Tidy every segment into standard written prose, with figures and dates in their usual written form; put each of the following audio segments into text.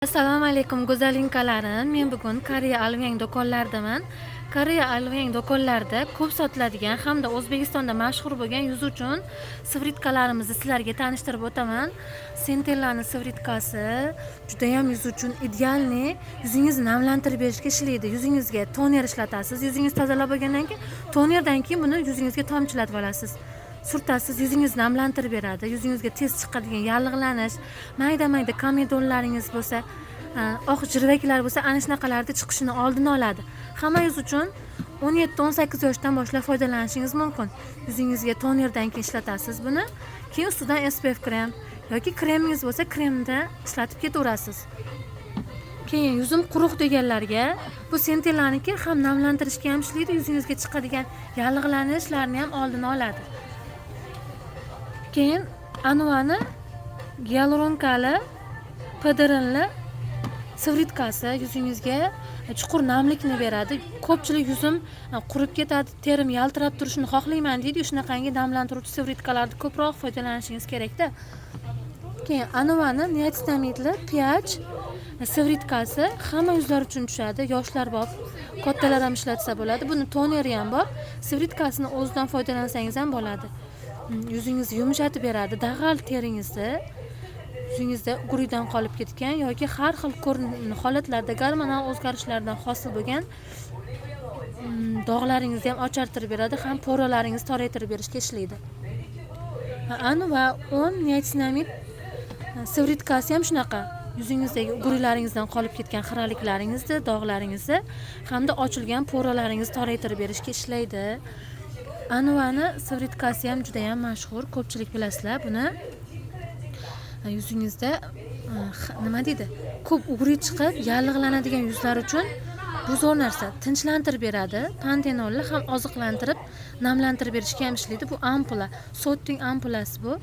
Assalomu alaykum go'zalinkalarim. Men bugun Koreya Alvang do'konlaridaman. Koreya Alvang do'konlarida ko'p sotiladigan hamda O'zbekistonda mashhur bo'lgan yuz uchun svritkalarimizni sizlarga tanishtirib o'taman. Centella'ning svritkasi juda ham yuz uchun idealniy, yuzingizni namlantirib berishga ishlaydi. Yuzingizga toner ishlatasiz. Yuzingiz tozalab bo'lgandan keyin tonerdan keyin buni yuzingizga tomchilatib olasiz. Surtasiz, yuzingizni namlantirib beradi. Yuzingizga tez chiqadigan yallig'lanish, mayda-mayda komedonlaringiz bo'lsa, oq jirvaklar bo'lsa, ana shunaqalarda chiqishini oldini oladi. Hamma yuz uchun 17-18 yoshdan boshlab foydalanishingiz mumkin. Yuzingizga tonerdan keyin ishlatasiz buni. Keyin ustidan SPF krem yoki kremingiz bo'lsa, kremda ishlatib ketaverasiz. Keyin yuzim quruq deganlarga bu Centella'niki ham namlantirishga ham ishlaydi, yuzingizga chiqadigan yallig'lanishlarni ham oldini oladi. Keyin Anvani gialuronkali padirinli svritkasi yuzingizga chuqur namlikni beradi. Ko'pchilik yuzim qurib ketadi, terim yaltirab turishini xohlayman deydi. Shunaqangi namlantiruvchi svritkalardan ko'proq foydalanishingiz kerakda. Keyin Anvani niacinamidli pH svritkasi hamma yuzlar uchun tushadi. Yoshlar bor, kattalar ham ishlatsa bo'ladi. Buni toneri ham bor. Svritkasini o'zidan foydalansangiz ham bo'ladi. Yuzingizni yumshatib beradi. Dag'al teringizni yuzingizda guriydan qolib ketgan yoki har xil holatlarda gormonal o'zgarishlardan hosil bo'lgan dog'laringizni ham ochartirib beradi, ham poralaringizni toraytirib berishga ishlaydi. Va 10 niacinamid svritkasi ham shunaqa. Yuzingizdagi guriylaringizdan qolib ketgan xiraliklaringizni, dog'laringizni hamda ochilgan poralaringizni toraytirib berishga ishlaydi. Anvani svritkasi ham juda ham mashhur, ko'pchilik bilasizlar buni. Yuzingizda nima deydi? Ko'p ugri chiqib, yallig'lanadigan yuzlar uchun bu zo'r narsa. Tinchlantirib beradi. Pantenolni ham oziqlantirib, namlantirib berishga ham ishlaydi. Bu ampula, sotting ampulasi bu.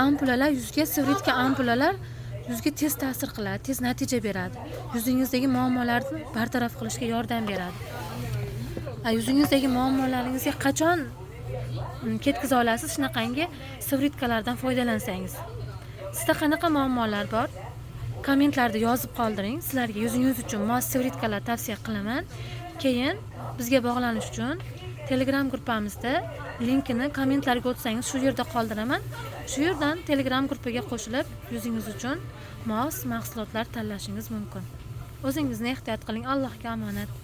Ampulalar yuzga, svritka ampulalar yuzga tez ta'sir qiladi, tez natija beradi. Yuzingizdagi muammolarni bartaraf qilishga yordam beradi. Yuzingizdagi muammolaringizga qachon ketkiza olasiz shunaqangi svritkalardan foydalansangiz? Sizda qanaqa muammolar bor? Kommentlarda yozib qoldiring. Sizlarga yuzingiz uchun mos svritkalar tavsiya qilaman. Keyin bizga bog'lanish uchun Telegram gruppamizda linkini kommentlarga o'tsangiz shu yerda qoldiraman. Shu yerdan Telegram gruppiga qo'shilib, yuzingiz uchun mos mahsulotlar tanlashingiz mumkin. O'zingizni ehtiyot qiling. Allohga omonat.